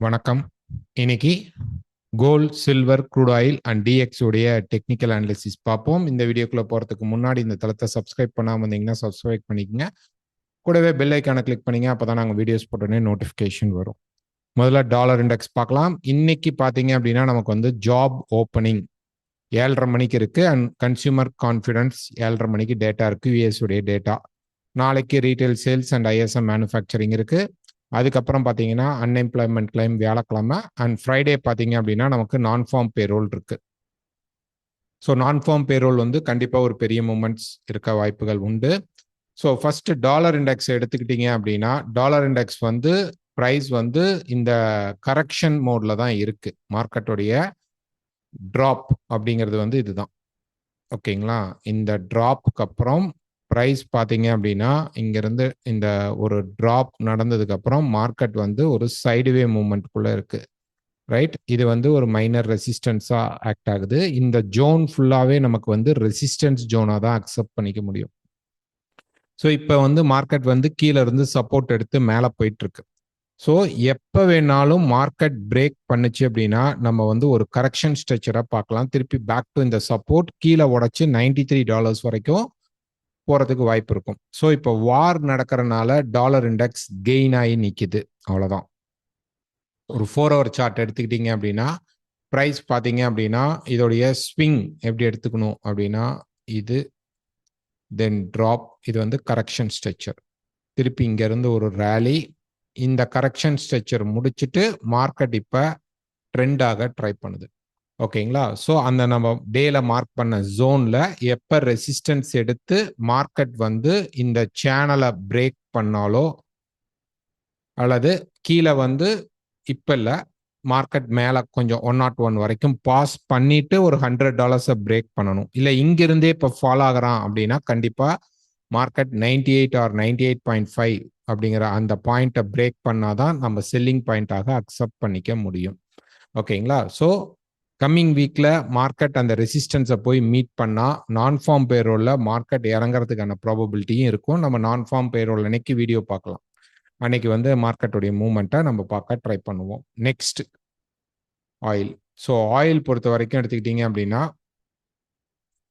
வணக்கம். இன்னைக்கு gold, silver, crude oil and DX உடைய டெக்னிக்கல் அனாலிசிஸ் பார்ப்போம். இந்த வீடியோக்குள்ள போறதுக்கு முன்னாடி இந்த தளத்தை சப்ஸ்கிரைப் பண்ணாம இருந்தீங்கன்னா சப்ஸ்கிரைப் பண்ணிக்கங்க. கூடவே பெல் ஐக்கானை கிளிக் பண்ணீங்க, அப்பதான் நாங்கள் வீடியோஸ் போட்டோன்னே நோட்டிஃபிகேஷன் வரும். முதல்ல டாலர் இண்டெக்ஸ் பார்க்கலாம். இன்னைக்கு பார்த்தீங்க அப்படின்னா நமக்கு வந்து ஜாப் ஓப்பனிங் 7:30 மணிக்கு இருக்கு அண்ட் கன்சியூமர் கான்ஃபிடன்ஸ் 7:30 மணிக்கு டேட்டா இருக்கு, யூஎஸ் உடைய டேட்டா. நாளைக்கு retail sales and ISM manufacturing இருக்கு. அதுக்கப்புறம் பார்த்தீங்கன்னா அன்எம்ப்ளாய்மெண்ட் கிளைம் வியாழக்கிழமை அண்ட் ஃப்ரைடே பார்த்தீங்க அப்படின்னா நமக்கு நான் ஃபார்ம் பேரோல் இருக்கு. ஸோ நான் ஃபார்ம் பேரோல் வந்து கண்டிப்பாக ஒரு பெரிய மூமெண்ட்ஸ் இருக்க வாய்ப்புகள் உண்டு. ஸோ ஃபர்ஸ்ட் டாலர் இண்டெக்ஸ் எடுத்துக்கிட்டீங்க அப்படின்னா டாலர் இண்டெக்ஸ் வந்து ப்ரைஸ் வந்து இந்த கரெக்ஷன் மோட்ல தான் இருக்கு. மார்க்கெட்டுடைய ட்ராப் அப்படிங்கிறது வந்து இதுதான். ஓகேங்களா? இந்த ட்ராப்க்கு அப்புறம் ப்ரைஸ் பார்த்தீங்க அப்படின்னா இங்கிருந்து இந்த ஒரு ட்ராப் நடந்ததுக்கு அப்புறம் மார்க்கெட் வந்து ஒரு சைடுவே மூவ்மெண்ட்குள்ள இருக்கு. ரைட்? இது வந்து ஒரு மைனர் ரெசிஸ்டன்ஸா ஆக்ட் ஆகுது. இந்த ஜோன் ஃபுல்லாவே நமக்கு வந்து ரெசிஸ்டன்ஸ் ஜோனா தான் அக்செப்ட் பண்ணிக்க முடியும். ஸோ இப்போ வந்து மார்க்கெட் வந்து கீழே இருந்து சப்போர்ட் எடுத்து மேலே போயிட்டு இருக்கு. ஸோ எப்போ வேணாலும் மார்க்கெட் பிரேக் பண்ணுச்சு அப்படின்னா நம்ம வந்து ஒரு கரெக்ஷன் ஸ்ட்ரக்சரை பார்க்கலாம். திருப்பி பேக் டு இந்த சப்போர்ட் கீழே உடைச்சு $93 வரைக்கும் போறதுக்கு வாய்ப்பு இருக்கும். ஸோ இப்போ வார் நடக்கிறதுனால டாலர் இண்டெக்ஸ் கெயின் ஆகி நிற்குது, அவ்வளோதான். ஒரு 4 ஹவர் சார்ட் எடுத்துக்கிட்டீங்க அப்படின்னா ப்ரைஸ் பார்த்தீங்க அப்படின்னா இதோடைய ஸ்விங் எப்படி எடுத்துக்கணும் அப்படின்னா இது தென் ட்ராப், இது வந்து கரெக்ஷன் ஸ்ட்ரக்சர். திருப்பி இங்கேருந்து ஒரு ரேலி, இந்த கரெக்ஷன் ஸ்ட்ரக்சர் முடிச்சுட்டு மார்க்கெட் இப்போ ட்ரெண்டாக ட்ரை பண்ணுது. ஓகேங்களா? ஸோ அந்த நம்ம டேல மார்க் பண்ண ஜோன்ல எப்போ ரெசிஸ்டன்ஸ் எடுத்து மார்க்கெட் வந்து இந்த சேனலை பிரேக் பண்ணாலோ அல்லது கீழே வந்து இப்போ இல்லை மார்க்கெட் மேலே கொஞ்சம் 101 வரைக்கும் பாஸ் பண்ணிட்டு ஒரு $100 பிரேக் பண்ணணும். இல்லை இங்கிருந்தே இப்போ ஃபாலோ ஆகிறான் அப்படின்னா கண்டிப்பாக மார்க்கெட் 98 ஆர் 98.5 அப்படிங்கிற அந்த பாயிண்ட்டை பிரேக் பண்ணாதான் நம்ம செல்லிங் பாயிண்டாக அக்செப்ட் பண்ணிக்க முடியும். ஓகேங்களா? ஸோ கம்மிங் வீக்ல மார்க்கெட் அந்த ரெசிஸ்டன்ஸை போய் மீட் பண்ணா நான் ஃபார்ம் பேரோல்ல மார்க்கெட் இறங்குறதுக்கான ப்ராபபிலிட்டியும் இருக்கும். நம்ம நான் ஃபார்ம் பேரோல் அன்னைக்கு வீடியோ பார்க்கலாம். அன்னைக்கு வந்து மார்க்கெட்டுடைய மூவ்மெண்ட்டை நம்ம பார்க்க ட்ரை பண்ணுவோம். Next oil. ஸோ ஆயில் பொறுத்த வரைக்கும் எடுத்துக்கிட்டீங்க அப்படின்னா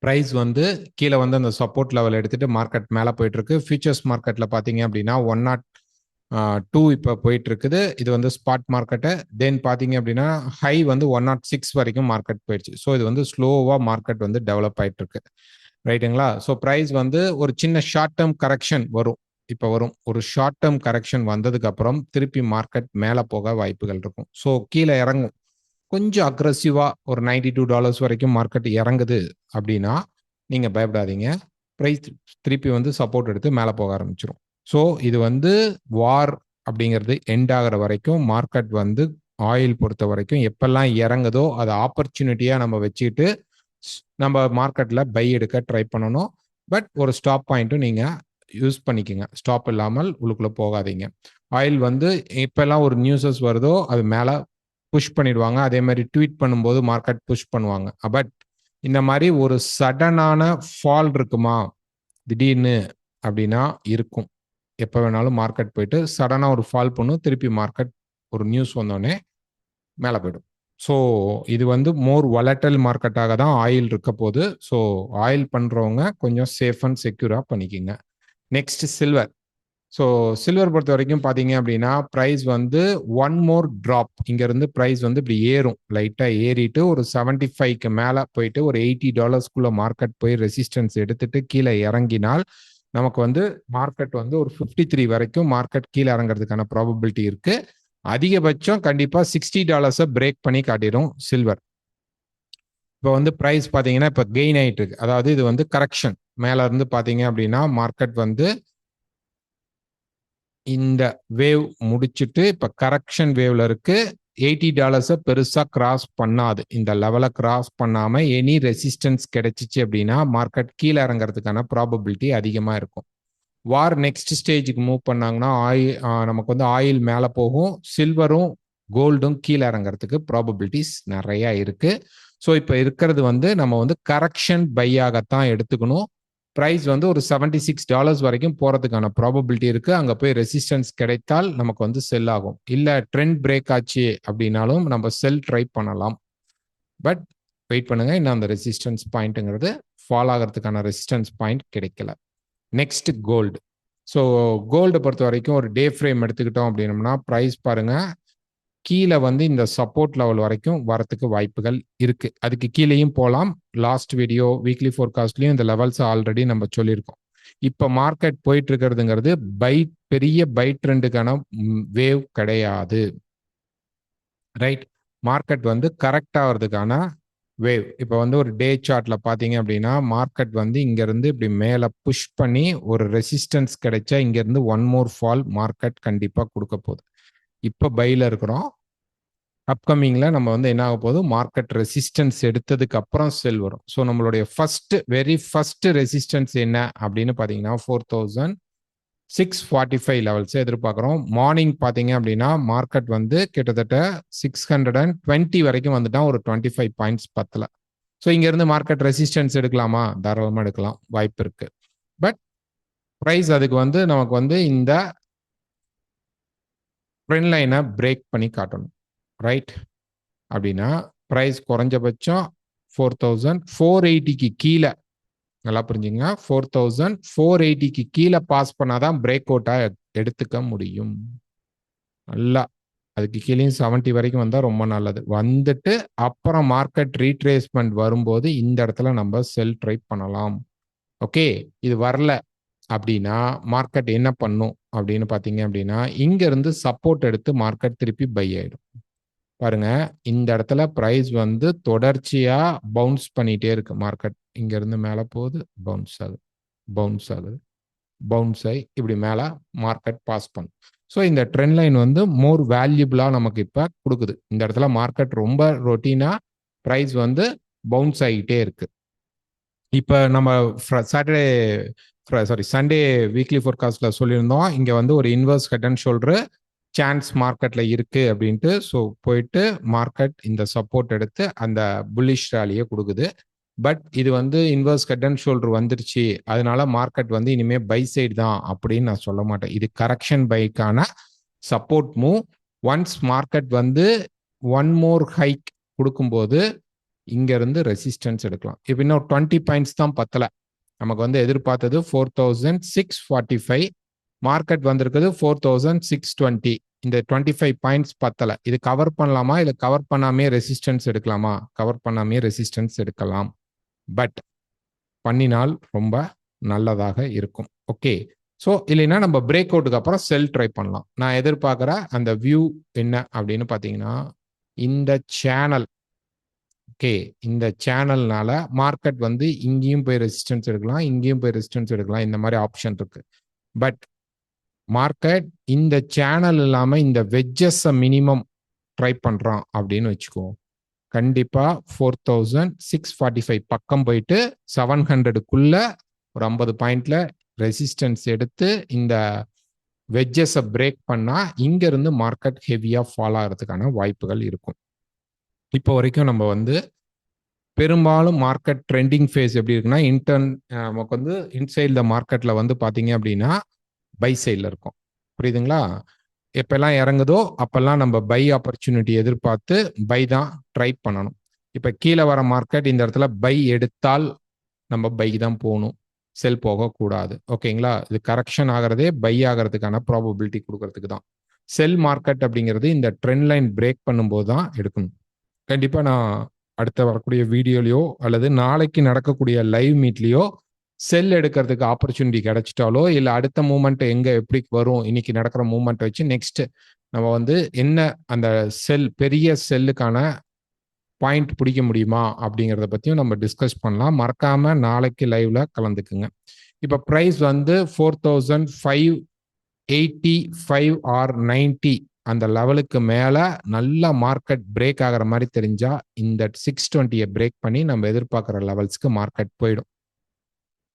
ப்ரைஸ் வந்து கீழே வந்து அந்த சப்போர்ட் லெவல் எடுத்துட்டு மார்க்கெட் மேலே போயிட்டு இருக்கு. ஃபியூச்சர்ஸ் மார்க்கெட்டில் பார்த்தீங்க அப்படின்னா 102 இப்போ போயிட்டு இருக்குது. இது வந்து ஸ்பாட் மார்க்கெட்டு. தென் பார்த்தீங்க அப்படின்னா ஹை வந்து 106 வரைக்கும் மார்க்கெட் போயிடுச்சு. ஸோ இது வந்து ஸ்லோவாக மார்க்கெட் வந்து டெவலப் ஆகிட்டு இருக்கு. ரைட்டுங்களா? ஸோ ப்ரைஸ் வந்து ஒரு சின்ன ஷார்ட் டேர்ம் கரெக்ஷன் வரும். இப்போ வரும் ஒரு ஷார்ட் டேர்ம் கரெக்ஷன் வந்ததுக்கு அப்புறம் திருப்பி மார்க்கெட் மேலே போக வாய்ப்புகள் இருக்கும். ஸோ கீழே இறங்கும் கொஞ்சம் அக்ரெசிவா ஒரு $92 வரைக்கும் மார்க்கெட் இறங்குது அப்படின்னா நீங்க பயப்படாதீங்க. பிரைஸ் திருப்பி வந்து சப்போர்ட் எடுத்து மேலே போக ஆரம்பிச்சிடும். ஸோ இது வந்து வார் அப்படிங்கிறது எண்ட் ஆகிற வரைக்கும் மார்க்கெட் வந்து ஆயில் பொறுத்த வரைக்கும் எப்பெல்லாம் இறங்குதோ அதை ஆப்பர்ச்சுனிட்டியா நம்ம வச்சுக்கிட்டு நம்ம மார்க்கெட்ல பை எடுக்க ட்ரை பண்ணணும். பட் ஒரு ஸ்டாப் பாயிண்ட்டும் நீங்க யூஸ் பண்ணிக்கோங்க. ஸ்டாப் இல்லாமல் உள்ளுக்குள்ள போகாதீங்க. ஆயில் வந்து இப்பெல்லாம் ஒரு நியூஸஸ் வருதோ அது மேலே புஷ் பண்ணிடுவாங்க. அதே மாதிரி ட்வீட் பண்ணும்போது மார்க்கெட் புஷ் பண்ணுவாங்க. பட் இந்த மாதிரி ஒரு சடனான ஃபால் இருக்குமா திடீர்னு அப்படின்னா இருக்கும். எப்போ வேணாலும் மார்க்கெட் போயிட்டு சடனாக ஒரு ஃபால் பண்ணும், திருப்பி மார்க்கெட் ஒரு நியூஸ் வந்தோடனே மேலே போயிடும். ஸோ இது வந்து மோர் வொலட்டைல் மார்க்கெட்டாக தான் ஆயில் இருக்க போது. ஸோ ஆயில் பண்ணுறவங்க கொஞ்சம் சேஃப் அண்ட் செக்யூராக பண்ணிக்கிங்க. Next silver. ஸோ சில்வர் பொறுத்த வரைக்கும் பார்த்தீங்க அப்படின்னா ப்ரைஸ் வந்து ஒன் மோர் ட்ராப், இங்கேருந்து ப்ரைஸ் வந்து இப்படி ஏறும், லைட்டாக ஏறிட்டு ஒரு 75க்கு மேலே போயிட்டு ஒரு $80 மார்க்கெட் போய் ரெசிஸ்டன்ஸ் எடுத்துட்டு கீழே இறங்கினால் நமக்கு வந்து மார்க்கெட் வந்து ஒரு 53 வரைக்கும் மார்க்கெட் கீழே இறங்குறதுக்கான ப்ராபபிலிட்டி இருக்கு. அதிகபட்சம் கண்டிப்பாக $60 பிரேக் பண்ணி காட்டிடும் சில்வர். இப்போ வந்து ப்ரைஸ் பார்த்தீங்கன்னா இப்போ கெயின் ஆகிட்டு இருக்கு. அதாவது இது வந்து கரெக்ஷன். மேலே இருந்து பார்த்தீங்க அப்படின்னா மார்க்கெட் வந்து இந்த வேவ் முடிச்சுட்டு இப்ப கரெக்ஷன் வேவ்ல இருக்கு. $80 பெருசா கிராஸ் பண்ணாது. இந்த லெவலை கிராஸ் பண்ணாம எனி ரெசிஸ்டன்ஸ் கிடைச்சிச்சு அப்படின்னா மார்க்கெட் கீழே இறங்குறதுக்கான ப்ராபபிலிட்டி அதிகமா இருக்கும். வார் நெக்ஸ்ட் ஸ்டேஜுக்கு மூவ் பண்ணாங்கன்னா நமக்கு வந்து ஆயில் மேலே போகும், சில்வரும் கோல்டும் கீழே இறங்குறதுக்கு ப்ராபபிலிட்டிஸ் நிறைய இருக்கு. ஸோ இப்போ இருக்கிறது வந்து நம்ம வந்து கரெக்ஷன் பையாகத்தான் எடுத்துக்கணும். பிரைஸ் வந்து ஒரு $76 வரைக்கும் போறதுக்கான ப்ராபபிலிட்டி இருக்கு. அங்க போய் ரெசிஸ்டன்ஸ் கிடைத்தால் நமக்கு வந்து செல் ஆகும். இல்ல ட்ரெண்ட் பிரேக் ஆச்சு அப்படின்னாலும் நம்ம செல் ட்ரை பண்ணலாம். பட் வெயிட் பண்ணுங்க, இன்னும் அந்த ரெசிஸ்டன்ஸ் பாயிண்ட்ங்கிறது ஃபால் ஆகிறதுக்கான ரெசிஸ்டன்ஸ் பாயிண்ட் கிடைக்கல. Next gold. ஸோ கோல்டை பொறுத்த வரைக்கும் ஒரு டே ஃப்ரேம் எடுத்துக்கிட்டோம் அப்படின்னம்னா ப்ரைஸ் பாருங்க கீழே வந்து இந்த சப்போர்ட் லெவல் வரைக்கும் வரத்துக்கு வாய்ப்புகள் இருக்கு. அதுக்கு கீழேயும் போகலாம். லாஸ்ட் வீடியோ வீக்லி ஃபோர்காஸ்ட்லயும் இந்த லெவல்ஸ் ஆல்ரெடி நம்ம சொல்லியிருக்கோம். இப்போ மார்க்கெட் போயிட்டு இருக்கிறதுங்கிறது பெரிய பை ட்ரெண்டுக்கான வேவ் கிடையாது. ரைட், மார்க்கெட் வந்து கரெக்ட் ஆகிறதுக்கான வேவ். இப்போ வந்து ஒரு டே சார்ட்ல பாத்தீங்க அப்படின்னா மார்க்கெட் வந்து இங்க இருந்து இப்படி மேல புஷ் பண்ணி ஒரு ரெசிஸ்டன்ஸ் கிடைச்சா இங்க இருந்து ஒன் மோர் ஃபால் மார்க்கெட் கண்டிப்பா கொடுக்க போகுது. இப்போ பைல இருக்கிறோம். அப்கமிங்ல நம்ம வந்து என்ன ஆக போகுது, மார்க்கெட் ரெசிஸ்டன்ஸ் எடுத்ததுக்கு அப்புறம் செல் வரும். ஸோ நம்மளுடைய வெரி ஃபர்ஸ்ட் ரெசிஸ்டன்ஸ் என்ன அப்படின்னு பாத்தீங்கன்னா 4645 லெவல்ஸ் எதிர்பார்க்கிறோம். மார்னிங் பாத்தீங்க அப்படின்னா மார்க்கெட் வந்து கிட்டத்தட்ட 620 வரைக்கும் வந்துட்டா ஒரு 25 பாயிண்ட்ஸ் பத்தல. ஸோ இங்க இருந்து மார்க்கெட் ரெசிஸ்டன்ஸ் எடுக்கலாமா? தாராளமா எடுக்கலாம், வாய்ப்பு இருக்கு. பட் பிரைஸ் அதுக்கு வந்து நமக்கு வந்து இந்த ட்ரெண்ட் லைனை பிரேக் பண்ணி காட்டணும். ரைட், அப்படின்னா பிரைஸ் குறைஞ்சபட்சம் 4480க்கு கீழே, நல்லா புரிஞ்சுங்க, 4480க்கு கீழே பாஸ் பண்ணாதான் பிரேக் அவுட்டா எடுத்துக்க முடியும். நல்லா அதுக்கு கீழே 70 வரைக்கும் வந்தா ரொம்ப நல்லது. வந்துட்டு அப்புறம் மார்க்கெட் ரீட்ரேஸ்மெண்ட் வரும்போது இந்த இடத்துல நம்ம செல் ட்ரை பண்ணலாம். ஓகே, இது வரல அப்படின்னா மார்க்கெட் என்ன பண்ணும் அப்படின்னு பாத்தீங்க அப்படின்னா இங்க இருந்து சப்போர்ட் எடுத்து மார்க்கெட் திருப்பி பை ஆயிடும். பாருங்க, இந்த இடத்துல பிரைஸ் வந்து தொடர்ச்சியா பவுன்ஸ் பண்ணிட்டே இருக்கு. மார்க்கெட் இங்க இருந்து மேல போகுது, பவுன்ஸ் ஆகுது, பவுன்ஸ் ஆகுது, பவுன்ஸ் ஆகி இப்படி மேல மார்க்கெட் பாஸ் பண்ணும். ஸோ இந்த ட்ரெண்ட் லைன் வந்து மோர் வேல்யூபிளா நமக்கு இப்ப கொடுக்குது. இந்த இடத்துல மார்க்கெட் ரொம்ப ரொட்டீனா பிரைஸ் வந்து பவுன்ஸ் ஆகிட்டே இருக்கு. இப்ப நம்ம சண்டே வீக்லி ஃபோர்காஸ்ட்ல சொல்லியிருந்தோம் இங்க வந்து ஒரு inverse head and shoulder chance மார்க்கெட்ல இருக்கு அப்படின்ட்டு. ஸோ போயிட்டு மார்க்கெட் இந்த சப்போர்ட் எடுத்து அந்த புல்லிஷ் ரேலியை கொடுக்குது. பட் இது வந்து இன்வெர்ஸ் ஹெட் அண்ட் ஷோல்டர் வந்துருச்சு, அதனால மார்க்கெட் வந்து இனிமே பை சைடு தான் அப்படின்னு நான் சொல்ல மாட்டேன். இது கரெக்ஷன் பைக்கான சப்போர்ட் மூவ். ஒன்ஸ் மார்க்கெட் வந்து ஒன் மோர் ஹைக் கொடுக்கும்போது இங்க இருந்து ரெசிஸ்டன்ஸ் எடுக்கலாம். இப்போ இன்னும் 20 பாயிண்ட்ஸ் தான் பத்தல. நமக்கு வந்து எதிர்பார்த்தது 4645, மார்க்கெட் வந்திருக்குது 4620. இந்த 25 பாயிண்ட்ஸ் பத்தல. இது கவர் பண்ணலாமா இல்ல கவர் பண்ணாமே ரெசிஸ்டன்ஸ் எடுக்கலாமா? கவர் பண்ணாமே ரெசிஸ்டன்ஸ் எடுக்கலாம். பட் பண்ணினால் ரொம்ப நல்லதாக இருக்கும். ஓகே, ஸோ இல்லைன்னா நம்ம பிரேக் அவுட்டுக்கு அப்புறம் செல் ட்ரை பண்ணலாம். நான் எதிர்பார்க்குற அந்த வியூ என்ன அப்படின்னு பார்த்தீங்கன்னா இந்த சேனல். ஓகே, இந்த சேனல்னால மார்க்கெட் வந்து இங்கேயும் போய் ரெசிஸ்டன்ஸ் எடுக்கலாம், இங்கேயும் போய் ரெசிஸ்டன்ஸ் எடுக்கலாம், இந்த மாதிரி ஆப்ஷன் இருக்கு. பட் மார்க்கெட் இந்த சேனல் இல்லாம இந்த வெஜ்ஜஸ் மினிமம் ட்ரை பண்றான் அப்படின்னு வச்சுக்குவோம், கண்டிப்பா 4645 பக்கம் போயிட்டு 700க்குள்ள ஒரு 50 பாயிண்ட்ல ரெசிஸ்டன்ஸ் எடுத்து இந்த வெஜ்ஜஸை பிரேக் பண்ணா இங்க இருந்து மார்க்கெட் ஹெவியா ஃபால் ஆகிறதுக்கான வாய்ப்புகள் இருக்கும். இப்போ வரைக்கும் நம்ம வந்து பெரும்பாலும் மார்க்கெட் ட்ரெண்டிங் ஃபேஸ் எப்படி இருக்குன்னா நமக்கு வந்து இன்சைட் த மார்க்கெட்ல வந்து பாத்தீங்க அப்படின்னா பை சைட்ல இருக்கும். புரியுதுங்களா? எப்பெல்லாம் இறங்குதோ அப்பெல்லாம் நம்ம பை ஆப்பர்ச்சுனிட்டி எதிர்பார்த்து பை தான் ட்ரை பண்ணணும். இப்ப கீழே வர மார்க்கெட் இந்த இடத்துல பை எடுத்தால் நம்ம பை தான் போகணும், செல் போகக்கூடாது. ஓகேங்களா? இது கரெக்ஷன் ஆகிறதே பை ஆகிறதுக்கான ப்ராபபிலிட்டி கொடுக்கறதுக்கு தான். செல் மார்க்கெட் அப்படிங்கிறது இந்த ட்ரெண்ட் லைன் பிரேக் பண்ணும்போது தான் எடுக்கணும். கண்டிப்பா நான் அடுத்த வரக்கூடிய வீடியோலயோ அல்லது நாளைக்கு நடக்கக்கூடிய லைவ் மீட்லயோ செல் எடுக்கிறதுக்கு ஆப்பர்ச்சுனிட்டி கிடைச்சிட்டாலோ இல்லை அடுத்த மூமெண்ட் எங்க எப்படி வரும், இன்னைக்கு நடக்கிற மூமெண்ட் வச்சு நெக்ஸ்ட் நம்ம வந்து என்ன அந்த பெரிய செல்லுக்கான பாயிண்ட் பிடிக்க முடியுமா அப்படிங்கிறத பத்தியும் நம்ம டிஸ்கஸ் பண்ணலாம். மறக்காம நாளைக்கு லைவ்ல கலந்துக்குங்க. இப்ப பிரைஸ் வந்து 4585 ஆர் 90 அந்த லெவலுக்கு மேல நல்ல மார்க்கெட் பிரேக் ஆகிற மாதிரி தெரிஞ்சா இந்த 620 பிரேக் பண்ணி நம்ம எதிர்பார்க்கிற லெவல்ஸ்க்கு மார்க்கெட் போயிடும்.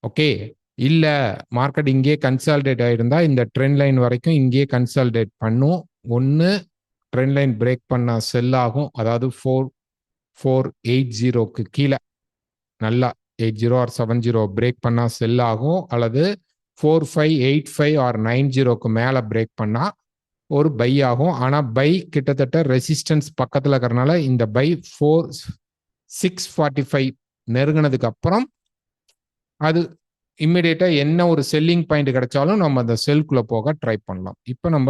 ஓகே, இல்ல மார்க்கெட் இங்கே கன்சாலிடேட் ஆயிருந்தா இந்த ட்ரெண்ட் லைன் வரைக்கும் இங்கே கன்சாலிடேட் பண்ணும். ஒன்னு ட்ரெண்ட் லைன் பிரேக் பண்ணா செல் ஆகும், அதாவது 4480க்கு கீழே நல்லா 80 ஆர் 70 பிரேக் பண்ணா செல் ஆகும், அல்லது 45, 85 ஆர் 90க்கு மேல பிரேக் பண்ணா ஒரு பை ஆகும். ஆனா பை கிட்டத்தட்ட ரெசிஸ்டன்ஸ் பக்கத்துல இருக்கறனால இந்த பை 645 நெருங்கினதுக்கு அப்புறம் அது இம்மிடியேட்டா என்ன ஒரு செல்லிங் பாயிண்ட் கிடைச்சாலும் நம்ம அந்த செல்குள்ள போக ட்ரை பண்ணலாம். இப்போ நம்ம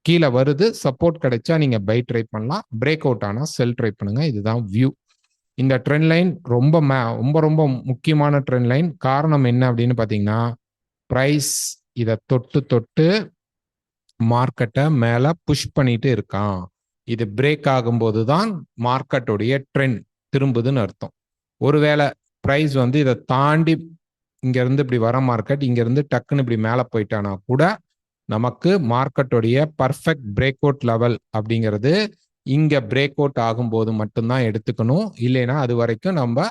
கீழே வருது, சப்போர்ட் கிடைச்சா நீங்க பை ட்ரை பண்ணலாம், பிரேக் அவுட் ஆனா செல் ட்ரை பண்ணுங்க. இதுதான் வியூ. இந்த ட்ரெண்ட் லைன் ரொம்ப ரொம்ப முக்கியமான ட்ரெண்ட் லைன். காரணம் என்ன அப்படின்னு பாத்தீங்கன்னா, பிரைஸ் இதை தொட்டு மார்க்கெட்டை மேல புஷ் பண்ணிட்டு இருக்கான். இது பிரேக் ஆகும்போது தான் மார்க்கெட்டுடைய ட்ரெண்ட் திரும்புதுன்னு அர்த்தம். ஒருவேளை பிரைஸ் வந்து இதை தாண்டி இங்க இருந்து இப்படி வர மார்க்கெட் இங்க இருந்து டக்குன்னு இப்படி மேல போயிட்டானா கூட நமக்கு மார்க்கெட்டுடைய பர்ஃபெக்ட் பிரேக் அவுட் லெவல் அப்படிங்கிறது இங்க பிரேக் அவுட் ஆகும்போது மட்டும்தான் எடுத்துக்கணும். இல்லைன்னா அது வரைக்கும் நம்ம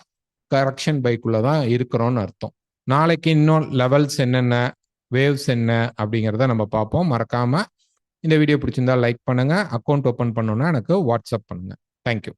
கரெக்ஷன் பைக்குள்ளதான் இருக்கிறோம்னு அர்த்தம். நாளைக்கு இன்னும் லெவல்ஸ் என்னென்ன, வேவ்ஸ் என்ன அப்படிங்கிறத நம்ம பார்ப்போம். மறக்காம இந்த வீடியோ பிடிச்சிருந்தா லைக் பண்ணுங்க. அக்கௌண்ட் ஓப்பன் பண்ணணும்னா எனக்கு வாட்ஸ்அப் பண்ணுங்க. தேங்க்யூ.